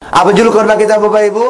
Apa judul khotbah kita Bapak Ibu?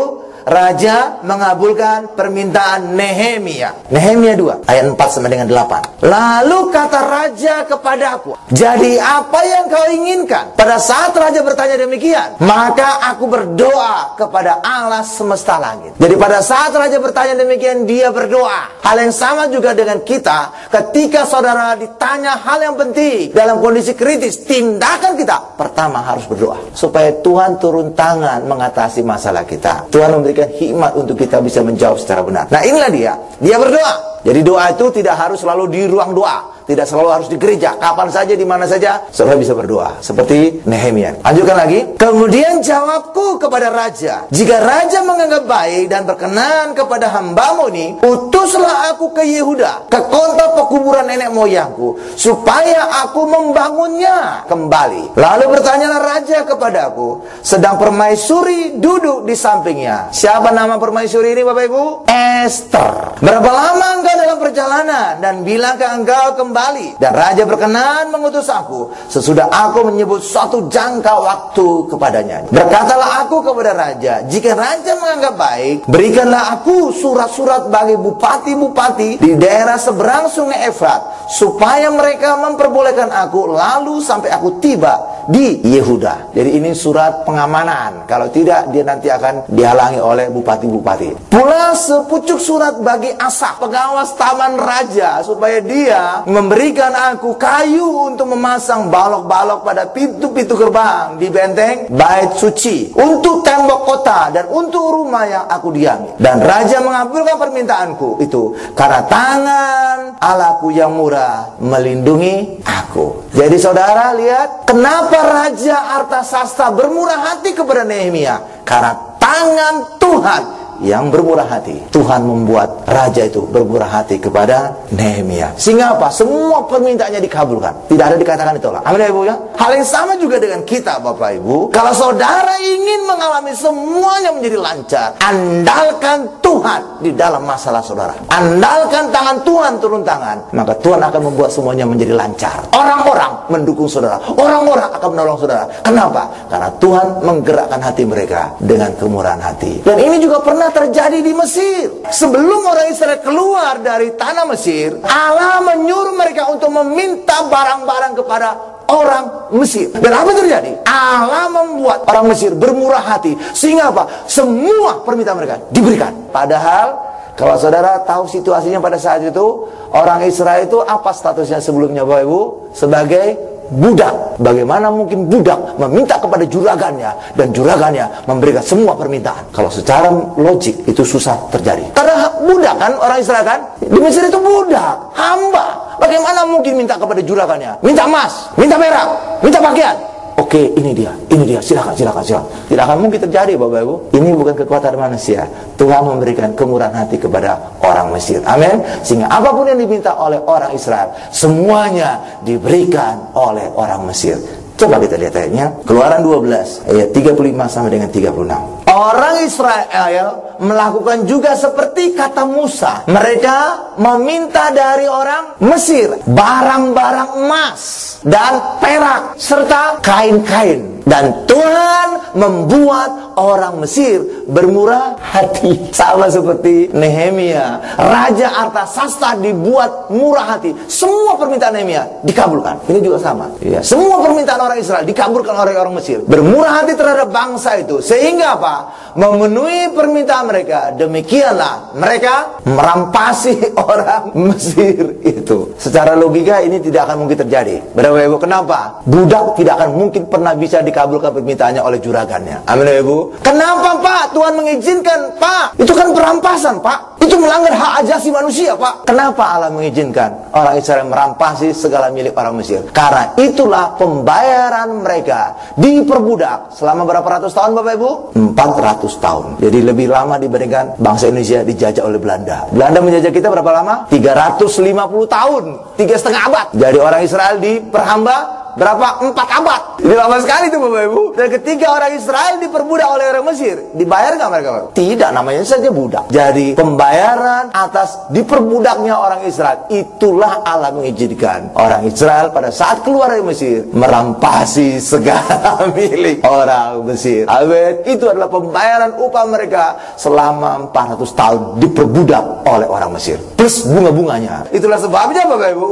Raja mengabulkan permintaan Nehemia. Nehemia 2 ayat 4 sampai dengan 8. Lalu kata raja kepadaku, jadi apa yang kau inginkan? Pada saat raja bertanya demikian, maka aku berdoa kepada Allah semesta langit. Jadi pada saat raja bertanya demikian, dia berdoa. Hal yang sama juga dengan kita. Ketika saudara ditanya hal yang penting dalam kondisi kritis, tindakan kita pertama harus berdoa supaya Tuhan turun tangan mengatasi masalah kita. Tuhan memberikan hikmat untuk kita bisa menjawab secara benar. Nah, inilah dia berdoa. Jadi doa itu tidak harus selalu di ruang doa, tidak selalu harus di gereja. Kapan saja, di mana saja saudara bisa berdoa, seperti Nehemia. Lanjutkan lagi. Kemudian jawabku kepada raja, jika raja menganggap baik dan berkenan kepada hambamu ini, utuslah aku ke Yehuda, ke kota pekuburan nenek moyangku, supaya aku membangunnya kembali. Lalu bertanyalah raja kepadaku, sedang permaisuri duduk di sampingnya. Siapa nama permaisuri ini Bapak Ibu? Esther. Berapa lama engkau dalam perjalanan, dan bilangkah engkau kembali? Dan raja berkenan mengutus aku sesudah aku menyebut suatu jangka waktu kepadanya. Berkatalah aku kepada raja, jika raja menganggap baik, berikanlah aku surat-surat bagi bupati-bupati di daerah seberang sungai Efrat, supaya mereka memperbolehkan aku lalu sampai aku tiba di Yehuda. Jadi ini surat pengamanan. Kalau tidak, dia nanti akan dihalangi oleh bupati-bupati. Pula sepucuk surat bagi Asaf, pengawas taman raja, supaya dia memberikan aku kayu untuk memasang balok-balok pada pintu-pintu gerbang di benteng bait suci, untuk tembok kota dan untuk rumah yang aku diami. Dan raja mengabulkan permintaanku itu, karena tangan Allahku yang murah melindungi aku. Jadi saudara lihat, kenapa Raja Artasasta bermurah hati kepada Nehemia? Karena tangan Tuhan yang bermurah hati. Tuhan membuat raja itu bermurah hati kepada Nehemia. Sehingga apa? Semua permintaannya dikabulkan. Tidak ada dikatakan ditolak. Amin ya Ibu ya. Hal yang sama juga dengan kita Bapak Ibu. Kalau saudara ingin mengalami semuanya menjadi lancar, andalkan Tuhan di dalam masalah saudara. Andalkan tangan Tuhan turun tangan, maka Tuhan akan membuat semuanya menjadi lancar. Orang-orang mendukung saudara. Orang-orang akan menolong saudara. Kenapa? Karena Tuhan menggerakkan hati mereka dengan kemurahan hati. Dan ini juga pernah terjadi di Mesir. Sebelum orang Israel keluar dari tanah Mesir, Allah menyuruh mereka untuk meminta barang-barang kepada orang Mesir. Dan apa terjadi? Allah membuat orang Mesir bermurah hati, sehingga apa? Semua permintaan mereka diberikan. Padahal kalau saudara tahu situasinya pada saat itu, orang Israel itu apa statusnya sebelumnya Bapak Ibu? Sebagai budak. Bagaimana mungkin budak meminta kepada juragannya, dan juragannya memberikan semua permintaan? Kalau secara logik itu susah terjadi. Karena budak kan, orang Israel kan, di Mesir itu budak, hamba. Bagaimana mungkin minta kepada juragannya? Minta emas, minta perak, minta pakaian. Oke, ini dia, silakan. Tidak akan mungkin terjadi Bapak Ibu. Ini bukan kekuatan manusia. Tuhan memberikan kemurahan hati kepada orang Mesir. Amin. Sehingga apapun yang diminta oleh orang Israel, semuanya diberikan oleh orang Mesir. Coba kita lihat ayatnya. Keluaran 12 ayat 35 sampai dengan 36. Orang Israel melakukan juga seperti kata Musa. Mereka meminta dari orang Mesir barang-barang emas dan perak serta kain-kain. Dan Tuhan membuat orang Mesir bermurah hati. Sama seperti Nehemia, Raja Artasasta dibuat murah hati. Semua permintaan Nehemia dikabulkan. Ini juga sama ya. Semua permintaan orang Israel dikabulkan oleh orang Mesir. Bermurah hati terhadap bangsa itu. Sehingga apa? Memenuhi permintaan mereka. Demikianlah mereka merampasi orang Mesir itu. Secara logika ini tidak akan mungkin terjadi. Berapa Ibu? Kenapa? Budak tidak akan mungkin pernah bisa dikabulkan permintaannya oleh juragannya. Amin ya Ibu. Kenapa Pak Tuhan mengizinkan? Pak, itu kan perampasan Pak. Itu melanggar hak asasi manusia Pak. Kenapa Allah mengizinkan orang Israel merampasi segala milik orang Mesir? Karena itulah pembayaran mereka diperbudak selama berapa ratus tahun Bapak Ibu? 400 tahun. Jadi lebih lama dibandingkan bangsa Indonesia dijajah oleh Belanda. Belanda menjajah kita berapa lama? 350 tahun, 3,5 abad. Jadi orang Israel diperhamba berapa? 4 abad. Ini lama sekali itu Bapak Ibu. Dan ketika orang Israel diperbudak oleh orang Mesir, dibayar nggak mereka? Tidak, namanya saja budak. Jadi pembayaran atas diperbudaknya orang Israel, itulah Allah mengizinkan orang Israel pada saat keluar dari Mesir merampasi segala milik orang Mesir. Amin. Itu adalah pembayaran upah mereka selama 400 tahun diperbudak oleh orang Mesir, plus bunga-bunganya. Itulah sebabnya Bapak Ibu,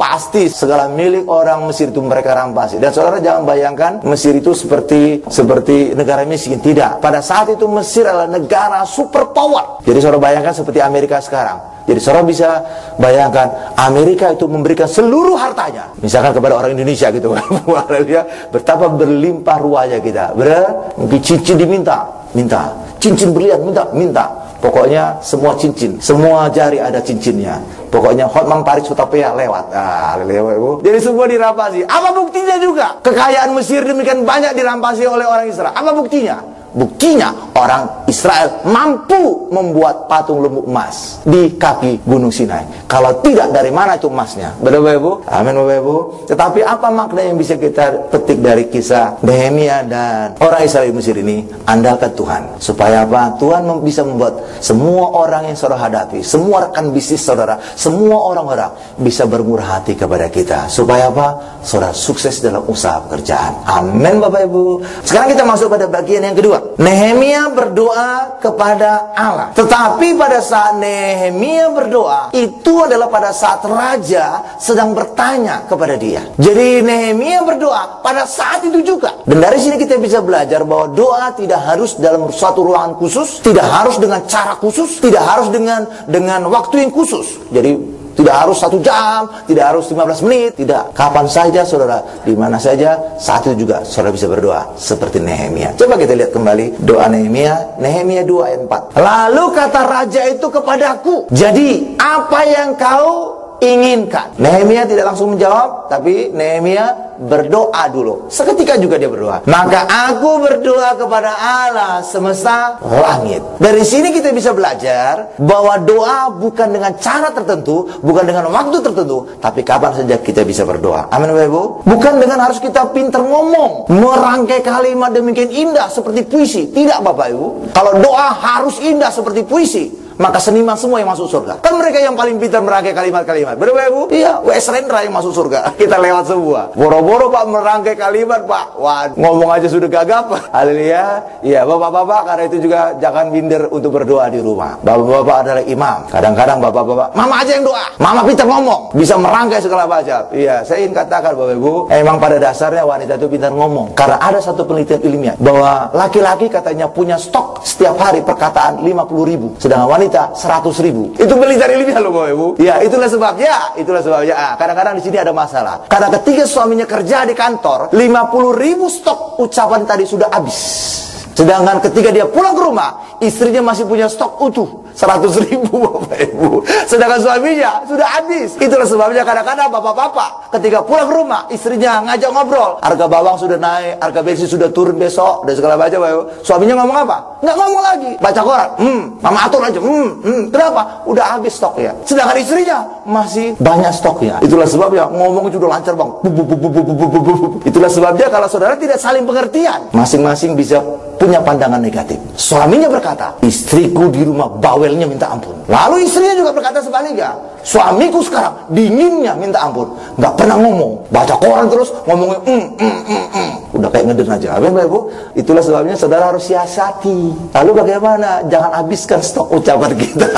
pasti segala milik orang Mesir itu mereka rampasi. Dan saudara jangan bayangkan Mesir itu seperti negara miskin. Tidak. Pada saat itu Mesir adalah negara superpower. Jadi saudara bayangkan seperti Amerika sekarang. Jadi saudara bisa bayangkan Amerika itu memberikan seluruh hartanya, misalkan kepada orang Indonesia gitu. Betapa berlimpah ruahnya kita. Mungkin cincin diminta, cincin berlian minta. Pokoknya semua cincin, semua jari ada cincinnya. Pokoknya Hotman Paris Hutapea lewat. Jadi semua dirampasi. Apa buktinya juga? Kekayaan Mesir demikian banyak dirampasi oleh orang Israel. Apa buktinya? Buktinya orang Israel mampu membuat patung lembu emas di kaki Gunung Sinai. Kalau tidak, dari mana itu emasnya? Benar Bapak Ibu? Amin Bapak Ibu. Tetapi apa makna yang bisa kita petik dari kisah Nehemia dan orang Israel di Mesir ini? Andalkan Tuhan. Supaya apa? Tuhan bisa membuat semua orang yang saudara hadapi, semua rekan bisnis saudara, semua orang-orang bisa bermurah hati kepada kita. Supaya apa? Saudara sukses dalam usaha pekerjaan. Amin Bapak Ibu. Sekarang kita masuk pada bagian yang kedua. Nehemia berdoa kepada Allah. Tetapi pada saat Nehemia berdoa, itu adalah pada saat raja sedang bertanya kepada dia. Jadi Nehemia berdoa pada saat itu juga. Dan dari sini kita bisa belajar bahwa doa tidak harus dalam suatu ruangan khusus, tidak harus dengan cara khusus, tidak harus dengan waktu yang khusus. Jadi tidak harus 1 jam, tidak harus 15 menit, tidak. Kapan saja saudara, di mana saja, saat itu juga saudara bisa berdoa seperti Nehemia. Coba kita lihat kembali doa Nehemia 2 ayat 4. Lalu kata raja itu kepadaku, jadi apa yang kau inginkan? Nehemia tidak langsung menjawab, tapi Nehemia berdoa dulu. Seketika juga dia berdoa. Maka aku berdoa kepada Allah semesta langit. Dari sini kita bisa belajar bahwa doa bukan dengan cara tertentu, bukan dengan waktu tertentu, tapi kapan saja kita bisa berdoa. Amin Bapak Ibu. Bukan dengan harus kita pintar ngomong, merangkai kalimat demikian indah seperti puisi. Tidak Bapak Ibu. Kalau doa harus indah seperti puisi, maka seniman semua yang masuk surga. Kan mereka yang paling pintar merangkai kalimat-kalimat. Benar Bapak Ibu? Iya, W.S. Rendra yang masuk surga. Kita lewat semua. Boro-boro Pak merangkai kalimat Pak. Wah, ngomong aja sudah gagap. Haleluya. Iya, Bapak-bapak karena itu juga jangan minder untuk berdoa di rumah. Bapak-bapak adalah imam. Kadang-kadang Bapak-bapak, Mama aja yang doa. Mama pintar ngomong, bisa merangkai segala macam. Iya, saya ingin katakan Bapak Ibu, emang pada dasarnya wanita itu pintar ngomong. Karena ada satu penelitian ilmiah bahwa laki-laki katanya punya stok setiap hari perkataan 50.000, sedangkan wanita 100.000. Itu penelitian ilmiah loh Bapak Ibu. Ya, itulah sebabnya. Kadang-kadang di sini ada masalah. Karena ketika suaminya kerja di kantor, 50.000 stok ucapan tadi sudah habis. Sedangkan ketika dia pulang ke rumah, istrinya masih punya stok utuh 100.000 Bapak Ibu. Sedangkan suaminya sudah habis. Itulah sebabnya kadang-kadang bapak-bapak ketika pulang ke rumah, istrinya ngajak ngobrol, harga bawang sudah naik, harga bensin sudah turun besok, dan segala macam Bapak Ibu. Suaminya ngomong apa? Nggak ngomong lagi, baca koran. Mama atur aja. Kenapa? Udah habis stoknya. Sedangkan istrinya masih banyak stoknya. Itulah sebabnya ngomongnya sudah lancar Bang. Itulah sebabnya kalau saudara tidak saling pengertian, masing-masing bisa punya pandangan negatif. Suaminya berkata, istriku di rumah bawelnya minta ampun. Lalu istrinya juga berkata sebaliknya, suamiku sekarang dinginnya minta ampun, nggak pernah ngomong, baca koran terus ngomongnya udah kayak ngeden aja. Bapak Ibu, itulah sebabnya saudara harus siasati. Lalu bagaimana? Jangan habiskan stok ucapan kita.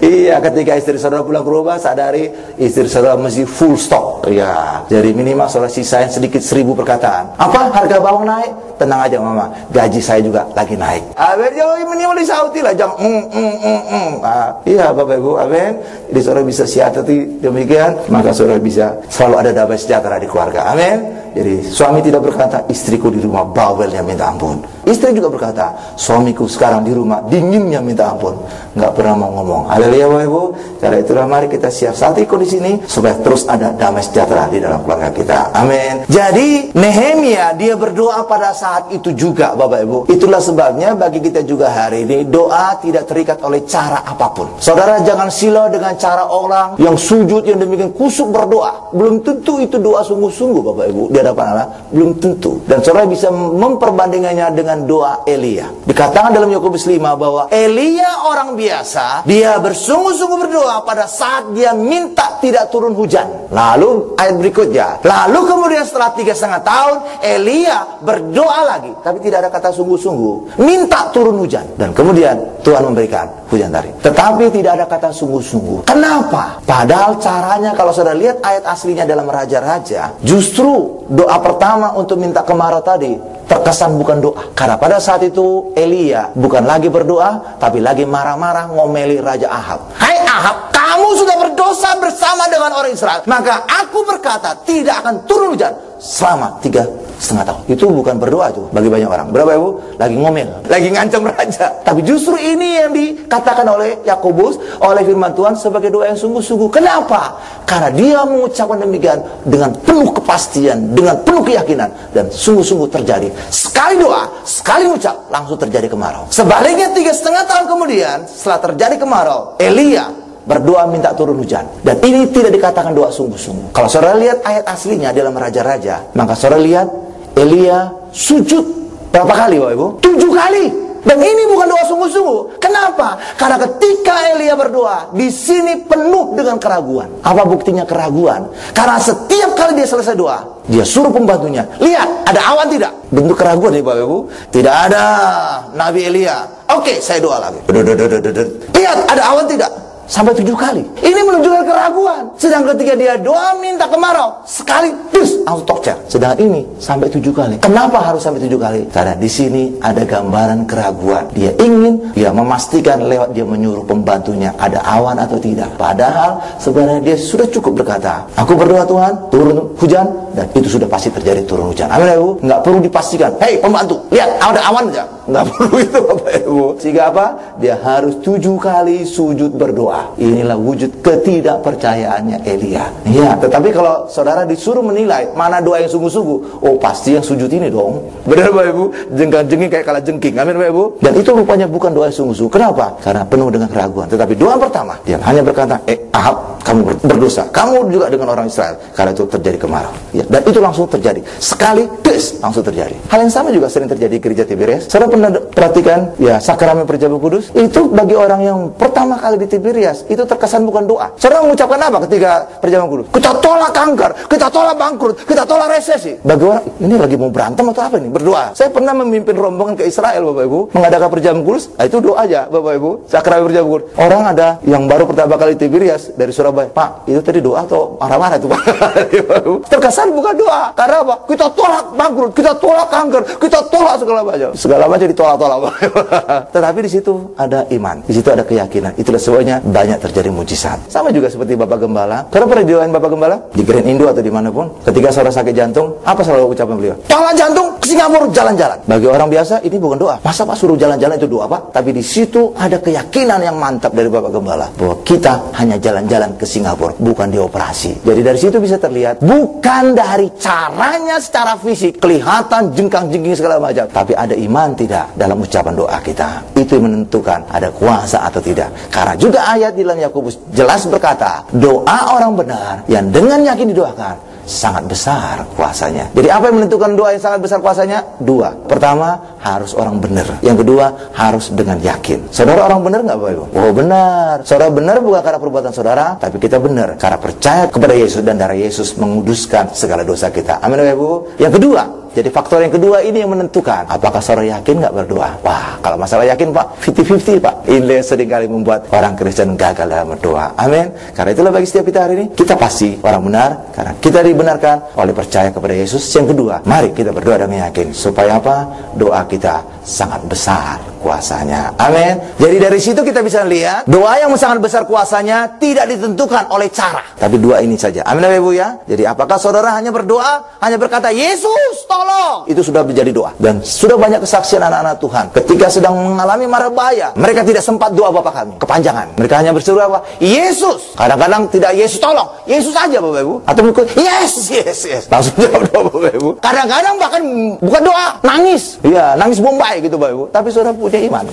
Iya, ketika istri saudara pulang ke rumah, sadari istri saudara mesti full stok. Iya, jadi minimal saudara sisain sedikit 1000 perkataan. Apa? Harga bawang naik? Tenang aja Mama, gaji saya juga lagi naik. Minimal disauti lah, jangan iya Bapak Ibu, amin. Jadi saudara bisa siasati demikian, maka saudara bisa selalu ada damai sejahtera di keluarga. Amin. Jadi suami tidak berkata, istriku di rumah bawelnya minta ampun. Istri juga berkata, suamiku sekarang di rumah dinginnya minta ampun, nggak pernah mau ngomong. Haleluya Bapak Ibu. Karena itulah mari kita siasati kondisi ini supaya terus ada damai sejahtera di dalam keluarga kita. Amin. Jadi Nehemia dia berdoa pada saat itu juga Bapak Ibu. Itulah sebabnya bagi kita juga hari ini doa tidak terikat oleh cara apapun. Saudara jangan silau dengan cara orang yang sujud yang demikian kusuk berdoa. Belum tentu itu doa sungguh-sungguh Bapak Ibu. Di di hadapan Allah? Belum tentu. Dan saudara bisa memperbandingannya dengan doa Elia. Dikatakan dalam Yakobus 5 bahwa Elia orang biasa, dia bersungguh-sungguh berdoa pada saat dia minta tidak turun hujan. Lalu ayat berikutnya, lalu kemudian setelah 3,5 tahun Elia berdoa lagi, tapi tidak ada kata sungguh-sungguh, minta turun hujan, dan kemudian Tuhan memberikan hujan tadi. Tetapi tidak ada kata sungguh-sungguh. Kenapa? Padahal caranya, kalau saudara lihat ayat aslinya dalam Raja-Raja, justru doa pertama untuk minta kemarau tadi terkesan bukan doa. Karena pada saat itu Elia bukan lagi berdoa, tapi lagi marah-marah ngomeli Raja Ahab. Hai Ahab, kamu sudah berdosa bersama dengan orang Israel, maka aku berkata tidak akan turun hujan selama 3,5 tahun. Itu bukan berdoa itu bagi banyak orang. Berapa ibu? Lagi ngomel, lagi ngancam raja. Tapi justru ini yang dikatakan oleh Yakobus, oleh firman Tuhan, sebagai doa yang sungguh-sungguh. Kenapa? Karena dia mengucapkan demikian dengan penuh kepastian, dengan penuh keyakinan, dan sungguh-sungguh terjadi. Sekali doa, sekali ucap, langsung terjadi kemarau. Sebaliknya 3,5 tahun kemudian, setelah terjadi kemarau, Elia berdoa minta turun hujan. Dan ini tidak dikatakan doa sungguh-sungguh. Kalau saudara lihat ayat aslinya dalam Raja-Raja, maka saudara lihat Elia sujud berapa kali Bapak Ibu? 7 kali. Dan ini bukan doa sungguh-sungguh. Kenapa? Karena ketika Elia berdoa, di sini penuh dengan keraguan. Apa buktinya keraguan? Karena setiap kali dia selesai doa, dia suruh pembantunya, lihat ada awan tidak? Bentuk keraguan nih Bapak Ibu. Tidak ada Nabi Elia. Oke, saya doa lagi. Lihat ada awan tidak? Sampai 7 kali. Ini menunjukkan keraguan. Sedang ketika dia doa minta kemarau, sekali terus langsung tokcer. Sedang ini sampai 7 kali. Kenapa harus sampai 7 kali? Karena di sini ada gambaran keraguan. Dia ingin, dia memastikan lewat dia menyuruh pembantunya ada awan atau tidak. Padahal sebenarnya dia sudah cukup berkata, aku berdoa Tuhan turun hujan, dan itu sudah pasti terjadi turun hujan. Amin Ibu. Nggak perlu dipastikan. Hei pembantu, lihat ada awan aja. Nggak perlu itu Bapak Ibu. Sehingga apa? Dia harus 7 kali sujud berdoa. Inilah wujud ketidakpercayaannya Elia. Ya, tetapi kalau saudara disuruh menilai mana doa yang sungguh-sungguh, oh pasti yang sujud ini dong. Benar Bapak Ibu? Jengking kayak kalah jengking. Amin Bapak Ibu. Dan itu rupanya bukan doa yang sungguh-sungguh. Kenapa? Karena penuh dengan keraguan. Tetapi doa pertama, dia hanya berkata, Ahab, kamu berdosa. Kamu juga dengan orang Israel. Karena itu terjadi kemarau. Ya, dan itu langsung terjadi. Sekali, langsung terjadi. Hal yang sama juga sering terjadi di gereja Tiberias. Saudara pernah perhatikan, ya sakramen perjamuan kudus itu bagi orang yang pertama kali di Tiberias itu terkesan bukan doa. Saudara mengucapkan apa ketika perjamuan kudus? Kita tolak kanker, kita tolak bangkrut, kita tolak resesi. Bagi orang ini lagi mau berantem atau apa ini? Berdoa. Saya pernah memimpin rombongan ke Israel Bapak Ibu, mengadakan perjamuan kudus. Itu doa aja Bapak Ibu. Sakramen perjamuan kudus. Orang ada yang baru pertama kali Tiberias dari Surabaya. Pak, itu tadi doa atau marah-marah itu Pak? Terkesan bukan doa. Karena apa? Kita tolak bangkrut, kita tolak kanker, kita tolak segala macam. Segala macam ditolak-tolak. Tetapi di situ ada iman, di situ ada keyakinan. Itulah sebabnya banyak terjadi mujizat. Sama juga seperti Bapak Gembala. Saudara pernah didoain Bapak Gembala? Di Grand Indo atau dimanapun, ketika saudara sakit jantung, apa selalu ucapan beliau? Tolak jantung ke Singapura jalan-jalan. Bagi orang biasa ini bukan doa. Masa Pak suruh jalan-jalan itu doa Pak? Tapi di situ ada keyakinan yang mantap dari Bapak Gembala bahwa kita hanya jalan-jalan ke Singapura, bukan dioperasi. Jadi dari situ bisa terlihat bukan dari caranya secara fisik kelihatan jengkang-jengking segala macam, tapi ada iman tidak dalam ucapan doa kita. Itu yang menentukan ada kuasa atau tidak. Karena juga ayat di dalam Yakobus jelas berkata, doa orang benar yang dengan yakin didoakan sangat besar kuasanya. Jadi apa yang menentukan doa yang sangat besar kuasanya? 2. Pertama, harus orang benar. Yang kedua, harus dengan yakin. Saudara orang benar nggak Bapak Ibu? Oh benar. Saudara benar bukan karena perbuatan saudara, tapi kita benar karena percaya kepada Yesus dan darah Yesus menguduskan segala dosa kita. Amin Bapak Ibu. Yang kedua, jadi faktor yang kedua ini yang menentukan apakah saudara yakin nggak berdoa. Wah, kalau masalah yakin Pak, 50-50 Pak. Ini seringkali membuat orang Kristen gagal dalam berdoa. Amin. Karena itulah bagi setiap kita hari ini, kita pasti orang benar karena kita dibenarkan oleh percaya kepada Yesus. Yang kedua, mari kita berdoa dengan yakin supaya apa? Doa kita sangat besar kuasanya. Amin. Jadi dari situ kita bisa lihat doa yang sangat besar kuasanya tidak ditentukan oleh cara, tapi 2 ini saja. Amin Bapak Ibu ya. Jadi apakah saudara hanya berdoa, hanya berkata Yesus tolong, itu sudah menjadi doa. Dan sudah banyak kesaksian anak-anak Tuhan ketika sedang mengalami mara bahaya, mereka tidak sempat doa Bapa kami kepanjangan. Mereka hanya berseru apa? Yesus. Kadang-kadang tidak Yesus tolong, Yesus aja Bapak Ibu. Atau mengikut yes. Langsung jawab doa Bapak Ibu. Kadang-kadang bahkan bukan doa, nangis. Iya, nangis Bombay. baik gitu Bapak Ibu, tapi saudara punya iman.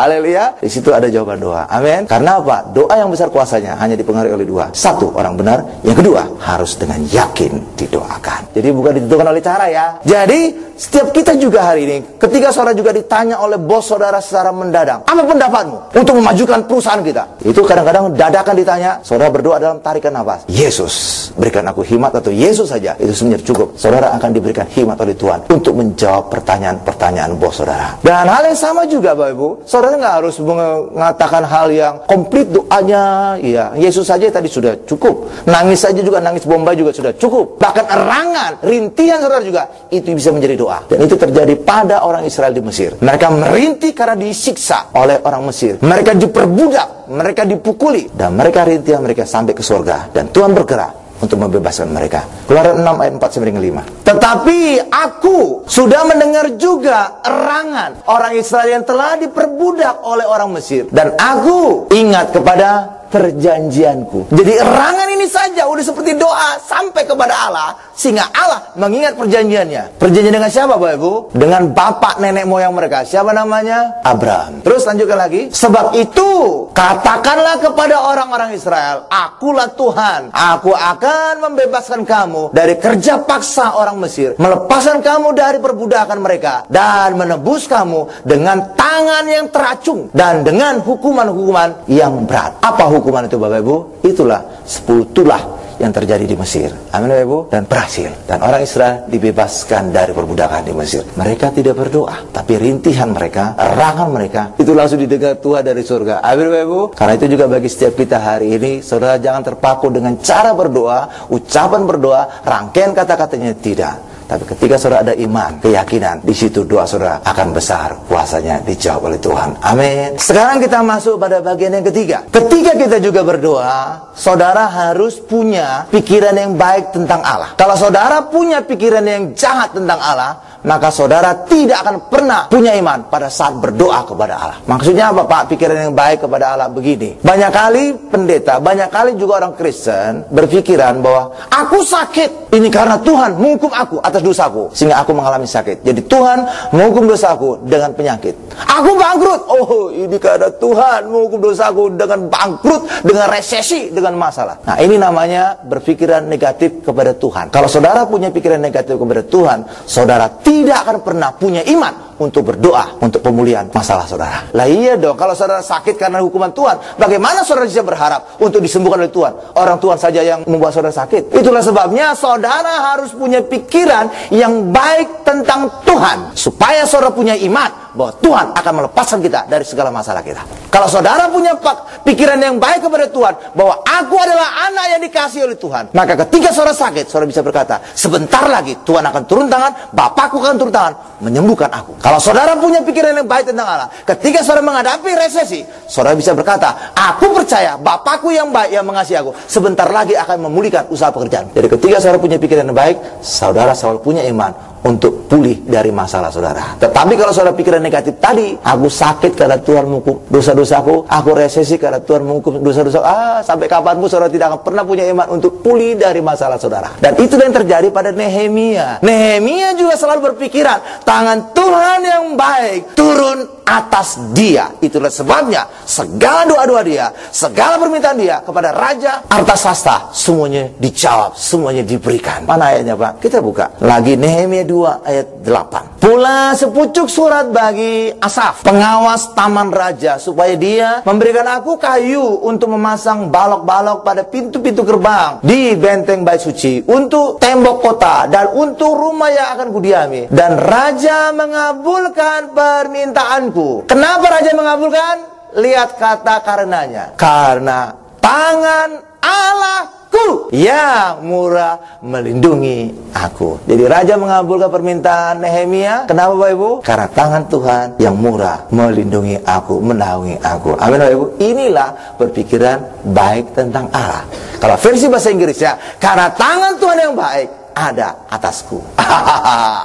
Haleluya. Di situ ada jawaban doa. Amin. Karena apa? Doa yang besar kuasanya hanya dipengaruhi oleh dua. Satu, orang benar. Yang kedua, harus dengan yakin didoakan. Jadi bukan ditentukan oleh cara ya. Jadi setiap kita juga hari ini, ketika saudara juga ditanya oleh bos saudara secara mendadak, apa pendapatmu untuk memajukan perusahaan kita? Itu kadang-kadang dadakan ditanya, saudara berdoa dalam tarikan nafas. Yesus, berikan aku hikmat, atau Yesus saja, itu sebenarnya cukup. Saudara akan diberikan hikmat oleh Tuhan untuk menjawab pertanyaan-pertanyaan bos saudara. Dan hal yang sama juga Bapak Ibu, saudara nggak harus mengatakan hal yang komplit doanya. Iya, Yesus saja tadi sudah cukup. Nangis saja juga, nangis bombay juga sudah cukup. Bahkan erangan, rintihan saudara juga, itu bisa menjadi doa. Dan itu terjadi pada orang Israel di Mesir. Mereka merintih karena disiksa oleh orang Mesir. Mereka diperbudak, mereka dipukuli, dan mereka rintih, mereka sampai ke surga. Dan Tuhan bergerak untuk membebaskan mereka. Keluaran 6 ayat 4-5. Tetapi aku sudah mendengar juga erangan orang Israel yang telah diperbudak oleh orang Mesir, dan aku ingat kepada perjanjianku. Jadi erangan ini saja udah seperti doa sampai kepada Allah, sehingga Allah mengingat perjanjiannya. Perjanjian dengan siapa Bapak Ibu? Dengan bapak nenek moyang mereka. Siapa namanya? Abraham. Terus lanjutkan lagi. Sebab itu katakanlah kepada orang-orang Israel, akulah Tuhan, aku akan membebaskan kamu dari kerja paksa orang Mesir, melepaskan kamu dari perbudakan mereka, dan menebus kamu dengan tangan yang teracung dan dengan hukuman-hukuman yang berat. Apa hukuman itu Bapak Ibu? Itulah 10 tulah yang terjadi di Mesir. Amin Bapak Ibu. Dan berhasil. Dan orang Israel dibebaskan dari perbudakan di Mesir. Mereka tidak berdoa, tapi rintihan mereka, erangan mereka, itu langsung didengar Tuhan dari surga. Amin Bapak Ibu. Karena itu juga bagi setiap kita hari ini, saudara jangan terpaku dengan cara berdoa, ucapan berdoa, rangkaian kata-katanya, tidak. Tapi ketika saudara ada iman, keyakinan, di situ doa saudara akan besar, kuasanya dijawab oleh Tuhan. Amin. Sekarang kita masuk pada bagian yang ketiga. Ketika kita juga berdoa, saudara harus punya pikiran yang baik tentang Allah. Kalau saudara punya pikiran yang jahat tentang Allah, maka saudara tidak akan pernah punya iman pada saat berdoa kepada Allah. Maksudnya apa Pak? Pikiran yang baik kepada Allah begini. Banyak kali pendeta, banyak kali juga orang Kristen berpikiran bahwa aku sakit, ini karena Tuhan menghukum aku atas dosaku, sehingga aku mengalami sakit. Jadi Tuhan menghukum dosaku dengan penyakit. Aku bangkrut, oh ini karena Tuhan menghukum dosaku dengan bangkrut, dengan resesi, dengan masalah. Nah ini namanya berpikiran negatif kepada Tuhan. Kalau saudara punya pikiran negatif kepada Tuhan, saudara tidak akan pernah punya iman untuk berdoa untuk pemulihan masalah saudara. Lah iya dong, kalau saudara sakit karena hukuman Tuhan, bagaimana saudara bisa berharap untuk disembuhkan oleh Tuhan? Orang Tuhan saja yang membuat saudara sakit. Itulah sebabnya saudara harus punya pikiran yang baik tentang Tuhan, supaya saudara punya iman bahwa Tuhan akan melepaskan kita dari segala masalah kita. Kalau saudara punya pikiran yang baik kepada Tuhan, bahwa aku adalah anak yang dikasihi oleh Tuhan, maka ketika saudara sakit, saudara bisa berkata, sebentar lagi Tuhan akan turun tangan, Bapakku akan turun tangan, menyembuhkan aku. Kalau saudara punya pikiran yang baik tentang Allah, ketika saudara menghadapi resesi, saudara bisa berkata, aku percaya Bapakku yang baik yang mengasihi aku, sebentar lagi akan memulihkan usaha pekerjaan. Jadi ketika saudara punya pikiran yang baik, saudara selalu punya iman untuk pulih dari masalah saudara. Tetapi kalau saudara pikiran negatif tadi, aku sakit karena Tuhan menghukum dosa-dosaku, aku resesi karena Tuhan menghukum dosa-dosaku, sampai kapanpun saudara tidak akan pernah punya iman untuk pulih dari masalah saudara. Dan itu yang terjadi pada Nehemia. Nehemia juga selalu berpikiran, tangan Tuhan yang baik turun atas dia. Itulah sebabnya segala doa-doa dia, segala permintaan dia kepada Raja Artasasta, semuanya dijawab, semuanya diberikan. Mana ayatnya Pak? Kita buka lagi Nehemia 2 ayat 8. Pula sepucuk surat bagi Asaf, pengawas taman raja, supaya dia memberikan aku kayu untuk memasang balok-balok pada pintu-pintu gerbang di benteng bait suci, untuk tembok kota, dan untuk rumah yang akan kudiami. Dan raja mengabulkan permintaanku. Kenapa raja mengabulkan? Lihat kata karenanya. Karena tangan Allahku yang murah melindungi aku. Jadi raja mengabulkan permintaan Nehemia. Kenapa Bapak Ibu? Karena tangan Tuhan yang murah melindungi aku, menaungi aku. Amin Bapak Ibu. Inilah berpikiran baik tentang Allah. Kalau versi bahasa Inggrisnya, karena tangan Tuhan yang baik ada atasku.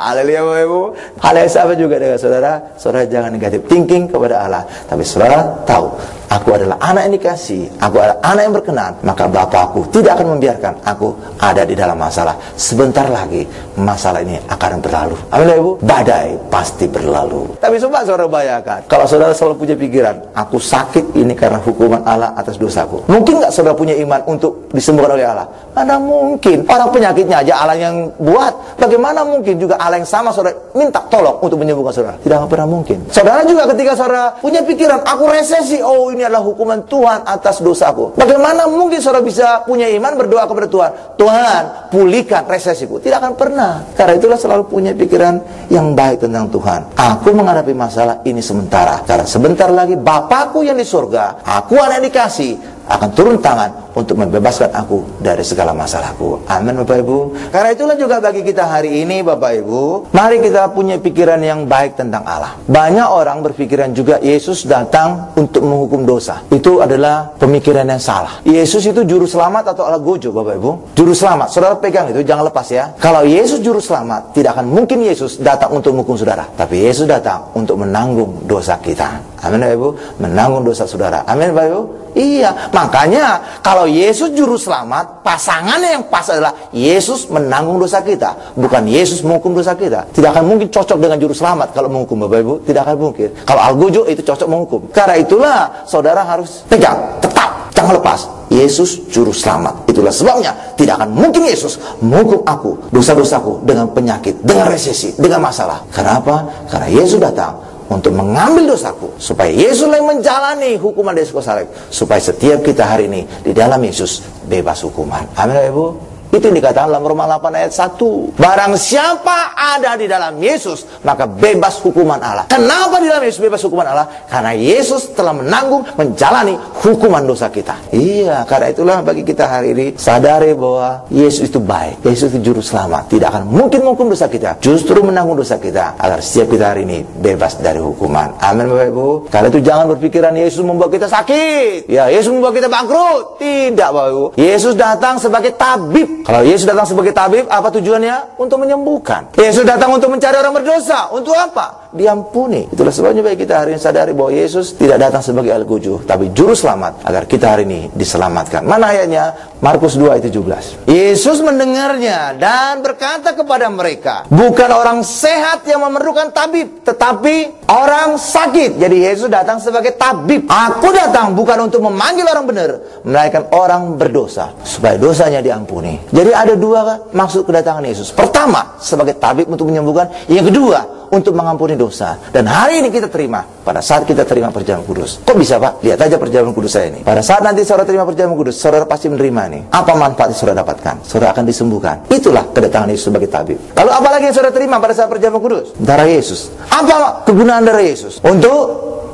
Haleluya Bapak Ibu. Hal yang sama juga dengan saudara. Saudara jangan negatif thinking kepada Allah, tapi saudara tahu, aku adalah anak yang dikasih, aku adalah anak yang berkenan, maka Bapakku tidak akan membiarkan aku ada di dalam masalah. Sebentar lagi masalah ini akan berlalu. Amin ya Ibu. Badai pasti berlalu. Tapi coba saudara bayangkan, kalau saudara selalu punya pikiran, aku sakit ini karena hukuman Allah atas dosaku. Mungkin nggak saudara punya iman untuk disembuhkan oleh Allah? Mana mungkin. Orang penyakitnya aja Allah yang buat. Bagaimana mungkin juga Allah yang sama saudara minta tolong untuk menyembuhkan saudara? Tidak pernah mungkin. Saudara juga ketika saudara punya pikiran, aku resesi, oh ini adalah hukuman Tuhan atas dosaku. Bagaimana mungkin saudara bisa punya iman berdoa kepada Tuhan, Tuhan pulihkan resesiku? Tidak akan pernah. Karena itulah selalu punya pikiran yang baik tentang Tuhan. Aku menghadapi masalah ini sementara, karena sebentar lagi Bapakku yang di surga, aku anak yang dikasih, akan turun tangan untuk membebaskan aku dari segala masalahku. Amin Bapak Ibu. Karena itulah juga bagi kita hari ini Bapak Ibu, mari kita punya pikiran yang baik tentang Allah. Banyak orang berpikiran juga Yesus datang untuk menghukum dosa. Itu adalah pemikiran yang salah. Yesus itu juru selamat atau algojo Bapak Ibu? Juru selamat. Saudara pegang itu, jangan lepas ya. Kalau Yesus juru selamat, tidak akan mungkin Yesus datang untuk menghukum saudara. Tapi Yesus datang untuk menanggung dosa kita. Amin Bapak Ibu. Menanggung dosa saudara. Amin Bapak Ibu. Iya, makanya kalau Yesus juru selamat, pasangannya yang pas adalah Yesus menanggung dosa kita, bukan Yesus menghukum dosa kita. Tidak akan mungkin cocok dengan juru selamat kalau menghukum Bapak Ibu, tidak akan mungkin. Kalau algojo itu cocok menghukum. Karena itulah saudara harus pegang, tetap, jangan lepas. Yesus juru selamat. Itulah sebabnya tidak akan mungkin Yesus menghukum aku, dosa-dosaku dengan penyakit, dengan resesi, dengan masalah. Kenapa? Karena Yesus datang untuk mengambil dosaku, supaya Yesus yang menjalani hukuman dari salib, supaya setiap kita hari ini di dalam Yesus bebas hukuman. Amin Ibu. Itu yang dikatakan dalam Roma 8 ayat 1. Barang siapa ada di dalam Yesus, maka bebas hukuman Allah. Kenapa di dalam Yesus bebas hukuman Allah? Karena Yesus telah menanggung, menjalani hukuman dosa kita. Iya, karena itulah bagi kita hari ini sadari bahwa Yesus itu baik, Yesus itu juru selamat, tidak akan mungkin menghukum dosa kita, justru menanggung dosa kita agar setiap kita hari ini bebas dari hukuman. Amin Bapak Ibu. Karena itu jangan berpikiran Yesus membuat kita sakit, ya Yesus membuat kita bangkrut. Tidak Bapak Ibu. Yesus datang sebagai tabib. Kalau Yesus datang sebagai tabib, apa tujuannya? Untuk menyembuhkan. Yesus datang untuk mencari orang berdosa. Untuk apa? Diampuni. Itulah sebabnya bagi kita hari ini sadari bahwa Yesus tidak datang sebagai algojo, tapi juru selamat agar kita hari ini diselamatkan. Mana ayatnya? Markus 2 ayat 17. Yesus mendengarnya dan berkata kepada mereka, bukan orang sehat yang memerlukan tabib, tetapi orang sakit. Jadi Yesus datang sebagai tabib. Aku datang bukan untuk memanggil orang benar, melainkan orang berdosa, supaya dosanya diampuni. Jadi ada dua maksud kedatangan Yesus. Pertama, sebagai tabib untuk menyembuhkan. Yang kedua, untuk mengampuni dosa. Dan hari ini kita terima, pada saat kita terima perjamuan kudus. Kok bisa Pak? Lihat aja perjamuan kudus saya ini. Pada saat nanti saudara terima perjamuan kudus, saudara pasti menerima nih. Apa manfaat yang saudara dapatkan? Saudara akan disembuhkan. Itulah kedatangan Yesus sebagai tabib. Lalu apa lagi yang saudara terima pada saat perjamuan kudus? Darah Yesus. Apa kegunaan darah Yesus? Untuk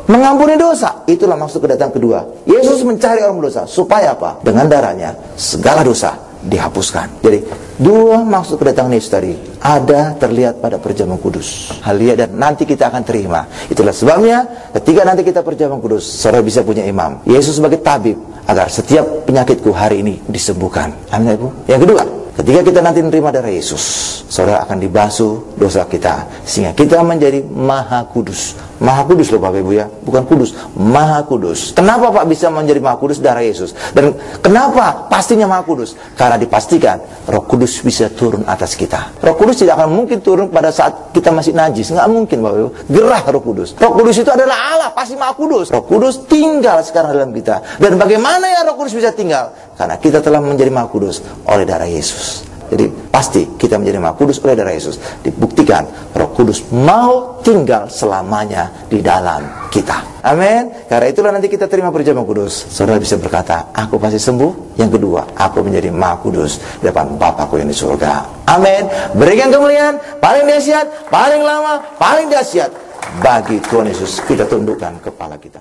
mengampuni dosa. Itulah maksud kedatangan kedua. Yesus mencari orang berdosa. Supaya apa? Dengan darahnya segala dosa dihapuskan. Jadi dua maksud kedatangan Yesus tadi ada terlihat pada perjamuan kudus. Haleluya. Dan nanti kita akan terima. Itulah sebabnya ketika nanti kita perjamuan kudus, saudara bisa punya imam Yesus sebagai tabib agar setiap penyakitku hari ini disembuhkan. Amin Ibu. Yang kedua, ketika kita nanti menerima darah Yesus, saudara akan dibasuh dosa kita sehingga kita menjadi maha kudus. Maha kudus loh Bapak Ibu ya, bukan kudus, maha kudus. Kenapa Pak bisa menjadi maha kudus? Darah Yesus. Dan kenapa pastinya maha kudus? Karena dipastikan Roh Kudus bisa turun atas kita. Roh Kudus tidak akan mungkin turun pada saat kita masih najis, nggak mungkin Bapak Ibu. Gerah Roh Kudus. Roh Kudus itu adalah Allah, pasti maha kudus. Roh Kudus tinggal sekarang dalam kita. Dan bagaimana ya Roh Kudus bisa tinggal? Karena kita telah menjadi maha kudus oleh darah Yesus. Jadi pasti kita menjadi maha kudus oleh darah Yesus. Dibuktikan Roh Kudus mau tinggal selamanya di dalam kita. Amin. Karena itulah nanti kita terima perjamuan kudus, saudara bisa berkata, aku pasti sembuh. Yang kedua, aku menjadi maha kudus di depan Bapakku yang di surga. Amin. Berikan kemuliaan paling dahsyat, paling lama, paling dahsyat bagi Tuhan Yesus. Kita tundukkan kepala kita.